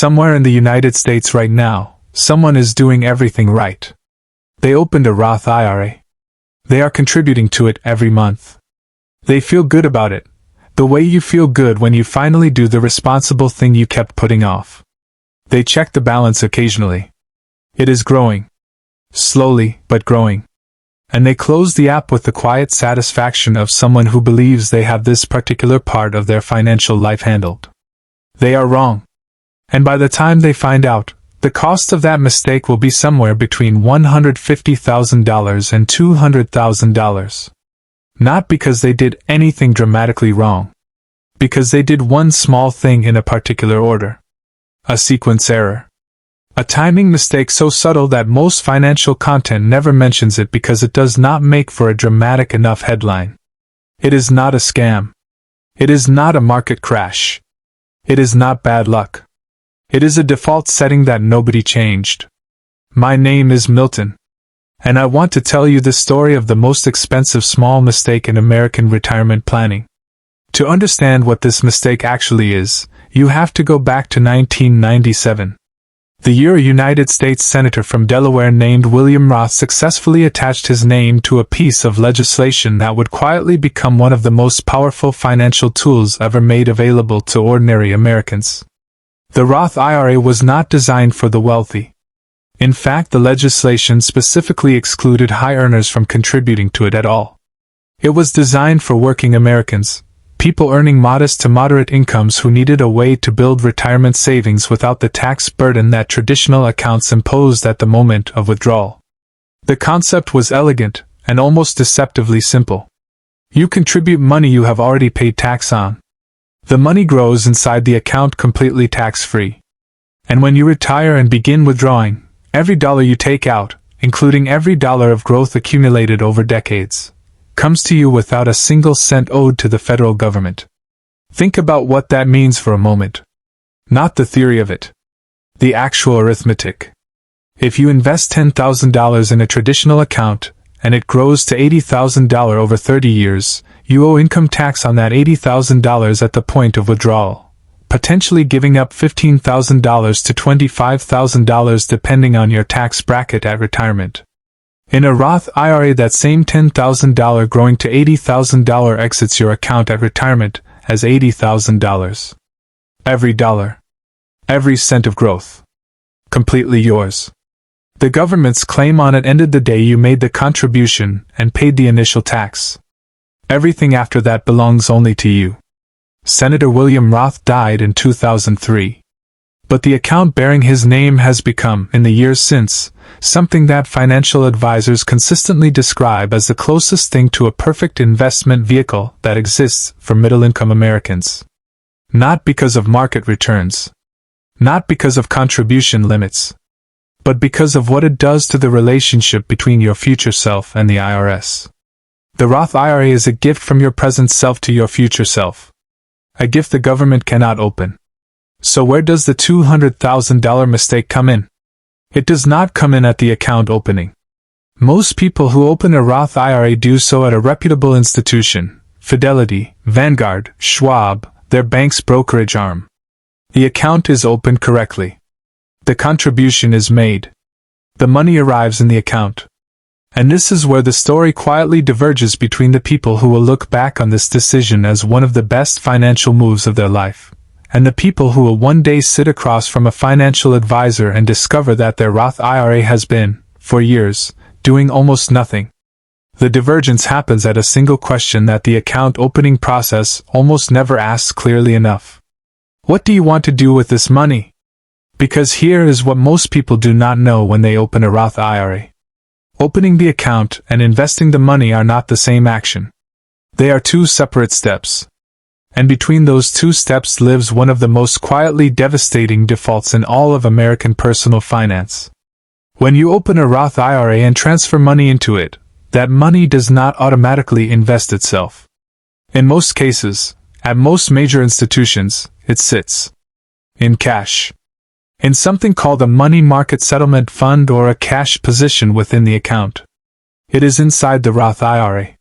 Somewhere in the United States right now, someone is doing everything right. They opened a Roth IRA. They are contributing to it every month. They feel good about it, the way you feel good when you finally do the responsible thing you kept putting off. They check the balance occasionally. It is growing. Slowly, but growing. And they close the app with the quiet satisfaction of someone who believes they have this particular part of their financial life handled. They are wrong. And by the time they find out, the cost of that mistake will be somewhere between $150,000 and $200,000. Not because they did anything dramatically wrong. Because they did one small thing in a particular order. A sequence error. A timing mistake so subtle that most financial content never mentions it because it does not make for a dramatic enough headline. It is not a scam. It is not a market crash. It is not bad luck. It is a default setting that nobody changed. My name is Milton. And I want to tell you the story of the most expensive small mistake in American retirement planning. To understand what this mistake actually is, you have to go back to 1997. The year a United States Senator from Delaware named William Roth successfully attached his name to a piece of legislation that would quietly become one of the most powerful financial tools ever made available to ordinary Americans. The Roth IRA was not designed for the wealthy. In fact, the legislation specifically excluded high earners from contributing to it at all. It was designed for working Americans, people earning modest to moderate incomes who needed a way to build retirement savings without the tax burden that traditional accounts imposed at the moment of withdrawal. The concept was elegant and almost deceptively simple. You contribute money you have already paid tax on. The money grows inside the account completely tax-free. And when you retire and begin withdrawing, every dollar you take out, including every dollar of growth accumulated over decades, comes to you without a single cent owed to the federal government. Think about what that means for a moment. Not the theory of it. The actual arithmetic. If you invest $10,000 in a traditional account, and it grows to $80,000 over 30 years, you owe income tax on that $80,000 at the point of withdrawal, potentially giving up $15,000 to $25,000 depending on your tax bracket at retirement. In a Roth IRA, that same $10,000 growing to $80,000 exits your account at retirement as $80,000. Every dollar. Every cent of growth. Completely yours. The government's claim on it ended the day you made the contribution and paid the initial tax. Everything after that belongs only to you. Senator William Roth died in 2003. But the account bearing his name has become, in the years since, something that financial advisors consistently describe as the closest thing to a perfect investment vehicle that exists for middle-income Americans. Not because of market returns. Not because of contribution limits. But because of what it does to the relationship between your future self and the IRS. The Roth IRA is a gift from your present self to your future self. A gift the government cannot open. So where does the $200,000 mistake come in? It does not come in at the account opening. Most people who open a Roth IRA do so at a reputable institution, Fidelity, Vanguard, Schwab, their bank's brokerage arm. The account is opened correctly. The contribution is made. The money arrives in the account. And this is where the story quietly diverges between the people who will look back on this decision as one of the best financial moves of their life, and the people who will one day sit across from a financial advisor and discover that their Roth IRA has been, for years, doing almost nothing. The divergence happens at a single question that the account opening process almost never asks clearly enough. What do you want to do with this money? Because here is what most people do not know when they open a Roth IRA. Opening the account and investing the money are not the same action. They are two separate steps. And between those two steps lives one of the most quietly devastating defaults in all of American personal finance. When you open a Roth IRA and transfer money into it, that money does not automatically invest itself. In most cases, at most major institutions, it sits in cash. In something called a money market settlement fund or a cash position within the account. It is inside the Roth IRA.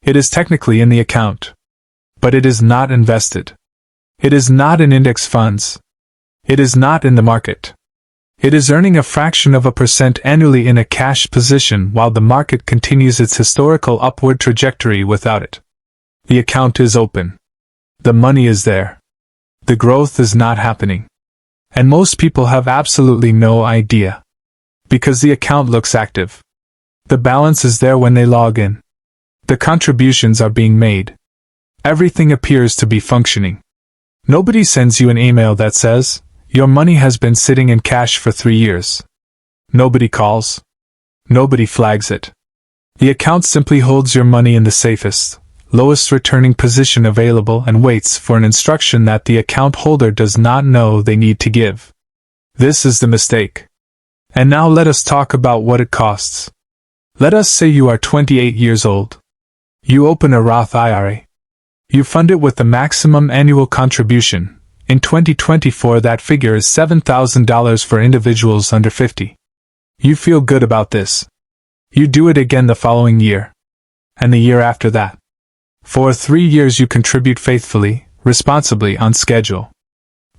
It is technically in the account. But it is not invested. It is not in index funds. It is not in the market. It is earning a fraction of a percent annually in a cash position while the market continues its historical upward trajectory without it. The account is open. The money is there. The growth is not happening. And most people have absolutely no idea. Because the account looks active. The balance is there when they log in. The contributions are being made. Everything appears to be functioning. Nobody sends you an email that says, "Your money has been sitting in cash for 3 years." Nobody calls. Nobody flags it. The account simply holds your money in the safest, lowest returning position available and waits for an instruction that the account holder does not know they need to give. This is the mistake. And now let us talk about what it costs. Let us say you are 28 years old. You open a Roth IRA. You fund it with the maximum annual contribution. In 2024 that figure is $7,000 for individuals under 50. You feel good about this. You do it again the following year. And the year after that. For 3 years you contribute faithfully, responsibly on schedule.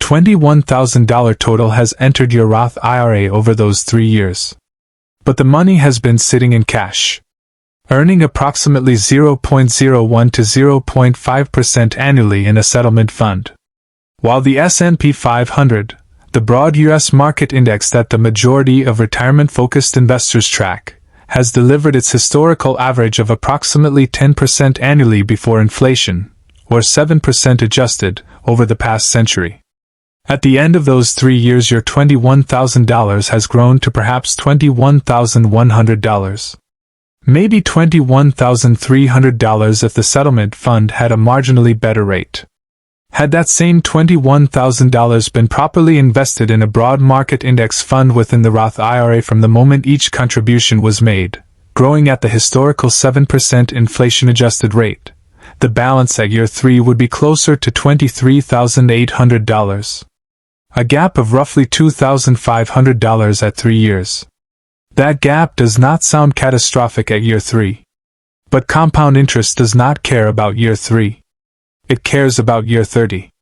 $21,000 total has entered your Roth IRA over those 3 years. But the money has been sitting in cash, earning approximately 0.01 to 0.5% annually in a settlement fund. While the S&P 500, the broad U.S. market index that the majority of retirement-focused investors track, has delivered its historical average of approximately 10% annually before inflation, or 7% adjusted, over the past century. At the end of those 3 years your $21,000 has grown to perhaps $21,100. Maybe $21,300 if the settlement fund had a marginally better rate. Had that same $21,000 been properly invested in a broad market index fund within the Roth IRA from the moment each contribution was made, growing at the historical 7% inflation-adjusted rate, the balance at year 3 would be closer to $23,800. A gap of roughly $2,500 at 3 years. That gap does not sound catastrophic at year 3. But compound interest does not care about year 3. It cares about year 30.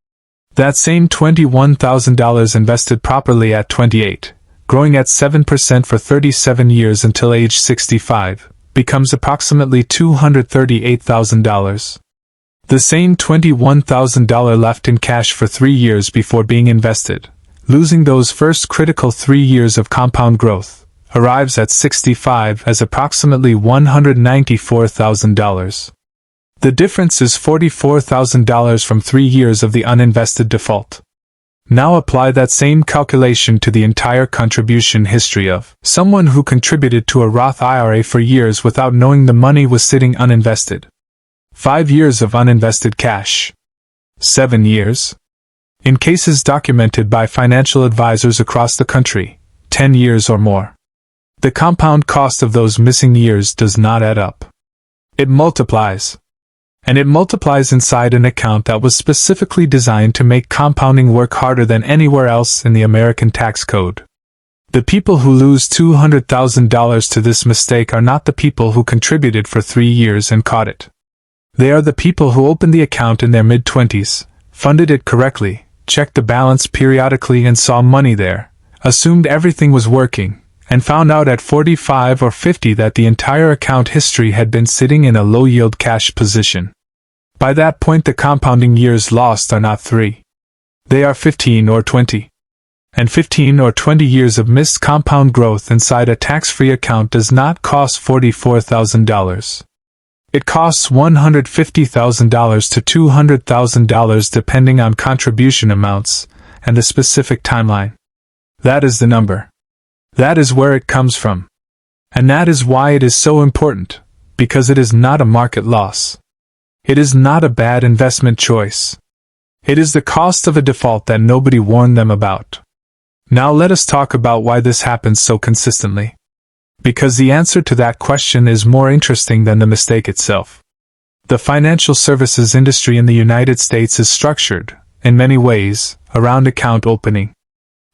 That same $21,000 invested properly at 28, growing at 7% for 37 years until age 65, becomes approximately $238,000. The same $21,000 left in cash for 3 years before being invested, losing those first critical 3 years of compound growth, arrives at 65 as approximately $194,000. The difference is $44,000 from 3 years of the uninvested default. Now apply that same calculation to the entire contribution history of someone who contributed to a Roth IRA for years without knowing the money was sitting uninvested. 5 years of uninvested cash. 7 years. In cases documented by financial advisors across the country, 10 years or more. The compound cost of those missing years does not add up. It multiplies. And it multiplies inside an account that was specifically designed to make compounding work harder than anywhere else in the American tax code. The people who lose $200,000 to this mistake are not the people who contributed for 3 years and caught it. They are the people who opened the account in their mid-20s, funded it correctly, checked the balance periodically and saw money there, assumed everything was working, and found out at 45 or 50 that the entire account history had been sitting in a low-yield cash position. By that point the compounding years lost are not 3. They are 15 or 20. And 15 or 20 years of missed compound growth inside a tax-free account does not cost $44,000. It costs $150,000 to $200,000 depending on contribution amounts and the specific timeline. That is the number. That is where it comes from. And that is why it is so important, because it is not a market loss. It is not a bad investment choice. It is the cost of a default that nobody warned them about. Now let us talk about why this happens so consistently. Because the answer to that question is more interesting than the mistake itself. The financial services industry in the United States is structured, in many ways, around account opening.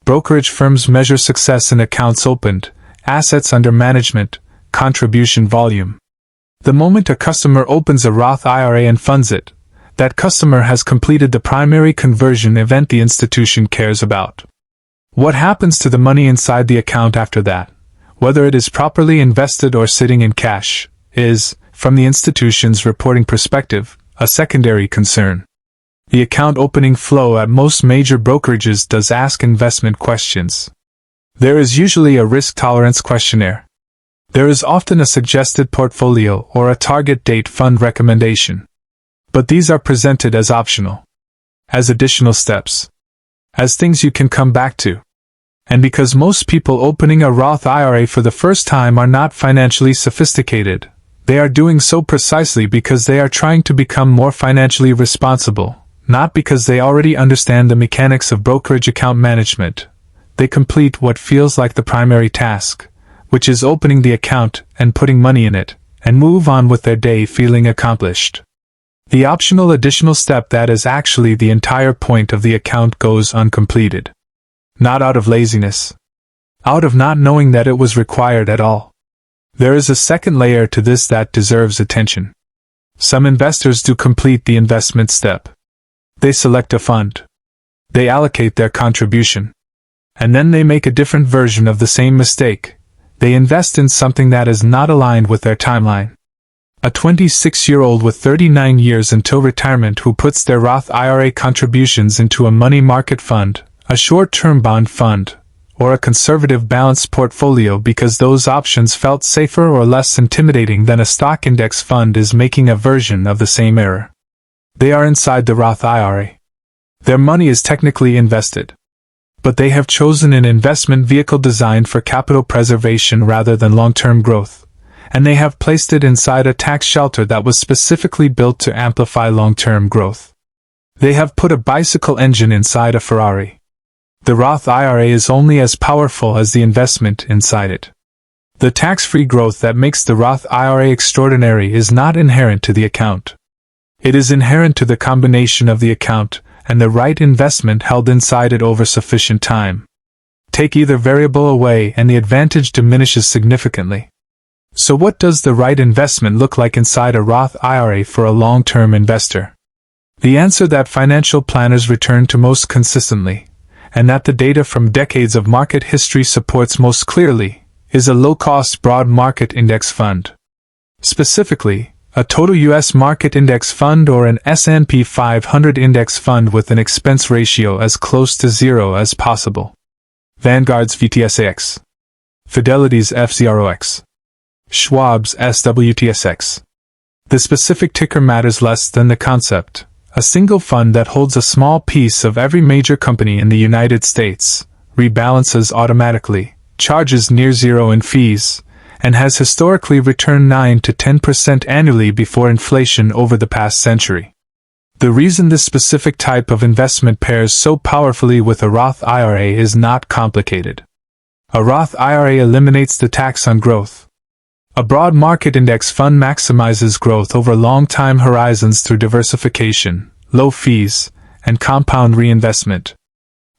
Brokerage firms measure success in accounts opened, assets under management, contribution volume. The moment a customer opens a Roth IRA and funds it, that customer has completed the primary conversion event the institution cares about. What happens to the money inside the account after that, whether it is properly invested or sitting in cash, is, from the institution's reporting perspective, a secondary concern. The account opening flow at most major brokerages does ask investment questions. There is usually a risk tolerance questionnaire. There is often a suggested portfolio or a target date fund recommendation. But these are presented as optional, as additional steps, as things you can come back to. And because most people opening a Roth IRA for the first time are not financially sophisticated, they are doing so precisely because they are trying to become more financially responsible, not because they already understand the mechanics of brokerage account management. They complete what feels like the primary task, which is opening the account and putting money in it, and move on with their day feeling accomplished. The optional additional step that is actually the entire point of the account goes uncompleted. Not out of laziness. Out of not knowing that it was required at all. There is a second layer to this that deserves attention. Some investors do complete the investment step. They select a fund. They allocate their contribution. And then they make a different version of the same mistake. They invest in something that is not aligned with their timeline. A 26-year-old with 39 years until retirement who puts their Roth IRA contributions into a money market fund, a short-term bond fund, or a conservative balanced portfolio because those options felt safer or less intimidating than a stock index fund is making a version of the same error. They are inside the Roth IRA. Their money is technically invested. But they have chosen an investment vehicle designed for capital preservation rather than long-term growth, and they have placed it inside a tax shelter that was specifically built to amplify long-term growth. They have put a bicycle engine inside a Ferrari. The Roth IRA is only as powerful as the investment inside it. The tax-free growth that makes the Roth IRA extraordinary is not inherent to the account. It is inherent to the combination of the account and the right investment held inside it over sufficient time. Take either variable away and the advantage diminishes significantly. So what does the right investment look like inside a Roth IRA for a long-term investor? The answer that financial planners return to most consistently, and that the data from decades of market history supports most clearly, is a low-cost broad market index fund. Specifically, a total U.S. market index fund or an S&P 500 index fund with an expense ratio as close to zero as possible. Vanguard's VTSAX. Fidelity's FZROX. Schwab's SWTSX. The specific ticker matters less than the concept. A single fund that holds a small piece of every major company in the United States, rebalances automatically, charges near zero in fees, and has historically returned 9 to 10% annually before inflation over the past century. The reason this specific type of investment pairs so powerfully with a Roth IRA is not complicated. A Roth IRA eliminates the tax on growth. A broad market index fund maximizes growth over long time horizons through diversification, low fees, and compound reinvestment.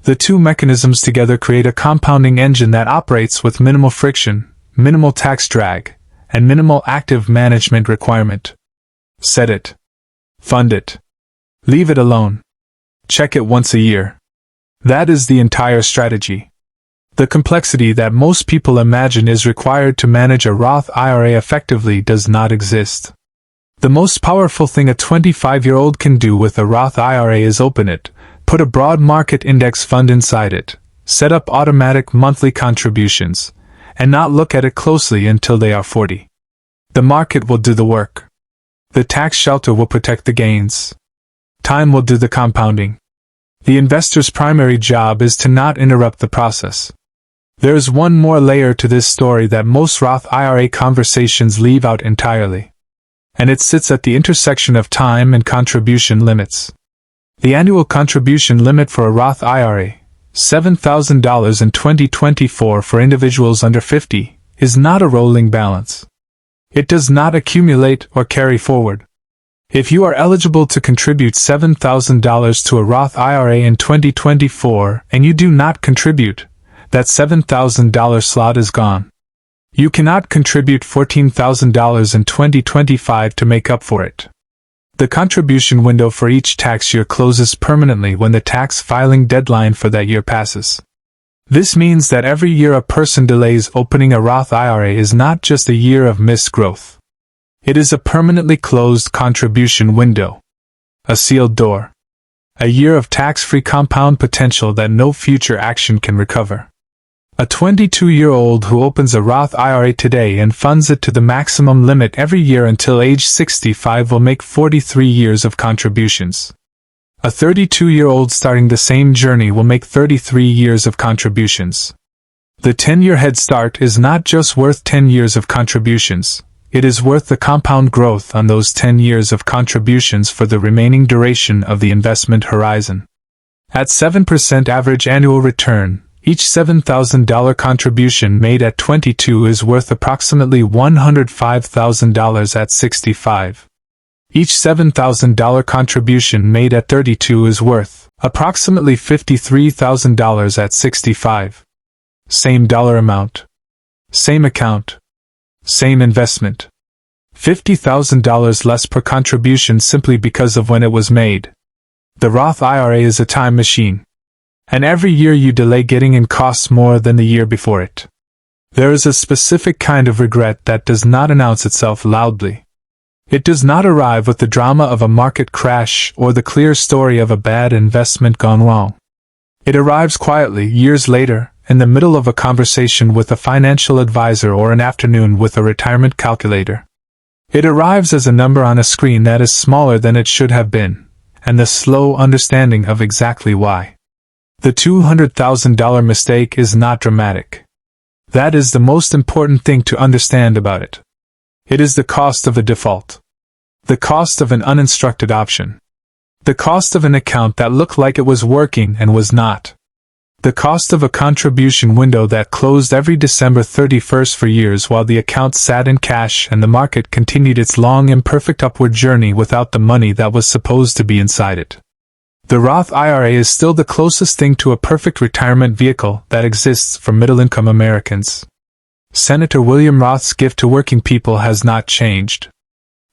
The two mechanisms together create a compounding engine that operates with minimal friction, minimal tax drag, and minimal active management requirement. Set it. Fund it. Leave it alone. Check it once a year. That is the entire strategy. The complexity that most people imagine is required to manage a Roth IRA effectively does not exist. The most powerful thing a 25-year-old can do with a Roth IRA is open it, put a broad market index fund inside it, set up automatic monthly contributions, and not look at it closely until they are 40. The market will do the work. The tax shelter will protect the gains. Time will do the compounding. The investor's primary job is to not interrupt the process. There is one more layer to this story that most Roth IRA conversations leave out entirely. And it sits at the intersection of time and contribution limits. The annual contribution limit for a Roth IRA, $7,000 in 2024 for individuals under 50, is not a rolling balance. It does not accumulate or carry forward. If you are eligible to contribute $7,000 to a Roth IRA in 2024 and you do not contribute, that $7,000 slot is gone. You cannot contribute $14,000 in 2025 to make up for it. The contribution window for each tax year closes permanently when the tax filing deadline for that year passes. This means that every year a person delays opening a Roth IRA is not just a year of missed growth. It is a permanently closed contribution window. A sealed door. A year of tax-free compound potential that no future action can recover. A 22-year-old who opens a Roth IRA today and funds it to the maximum limit every year until age 65 will make 43 years of contributions. A 32-year-old starting the same journey will make 33 years of contributions. The 10-year head start is not just worth 10 years of contributions, it is worth the compound growth on those 10 years of contributions for the remaining duration of the investment horizon. At 7% average annual return, each $7,000 contribution made at 22 is worth approximately $105,000 at 65. Each $7,000 contribution made at 32 is worth approximately $53,000 at 65. Same dollar amount. Same account. Same investment. $50,000 less per contribution simply because of when it was made. The Roth IRA is a time machine. And every year you delay getting in costs more than the year before it. There is a specific kind of regret that does not announce itself loudly. It does not arrive with the drama of a market crash or the clear story of a bad investment gone wrong. It arrives quietly, years later, in the middle of a conversation with a financial advisor or an afternoon with a retirement calculator. It arrives as a number on a screen that is smaller than it should have been, and the slow understanding of exactly why. The $200,000 mistake is not dramatic. That is the most important thing to understand about it. It is the cost of a default. The cost of an uninstructed option. The cost of an account that looked like it was working and was not. The cost of a contribution window that closed every December 31st for years while the account sat in cash and the market continued its long imperfect upward journey without the money that was supposed to be inside it. The Roth IRA is still the closest thing to a perfect retirement vehicle that exists for middle-income Americans. Senator William Roth's gift to working people has not changed.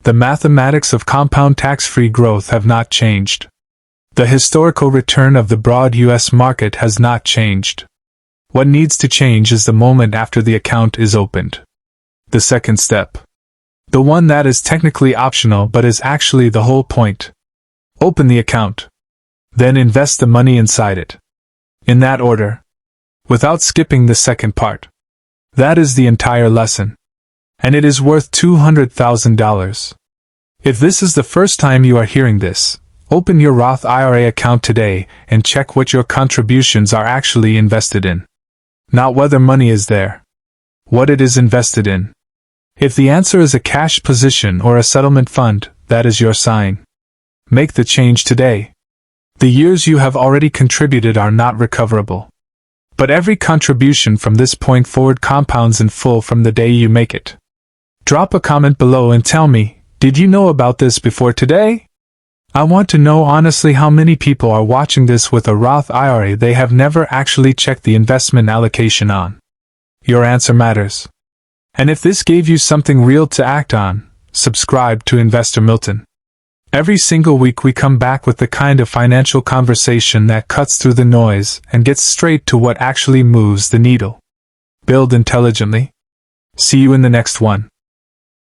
The mathematics of compound tax-free growth have not changed. The historical return of the broad U.S. market has not changed. What needs to change is the moment after the account is opened. The second step. The one that is technically optional but is actually the whole point. Open the account. Then invest the money inside it. In that order. Without skipping the second part. That is the entire lesson. And it is worth $200,000. If this is the first time you are hearing this, open your Roth IRA account today and check what your contributions are actually invested in. Not whether money is there. What it is invested in. If the answer is a cash position or a settlement fund, that is your sign. Make the change today. The years you have already contributed are not recoverable. But every contribution from this point forward compounds in full from the day you make it. Drop a comment below and tell me, did you know about this before today? I want to know honestly how many people are watching this with a Roth IRA they have never actually checked the investment allocation on. Your answer matters. And if this gave you something real to act on, subscribe to Investor Milton. Every single week we come back with the kind of financial conversation that cuts through the noise and gets straight to what actually moves the needle. Build intelligently. See you in the next one.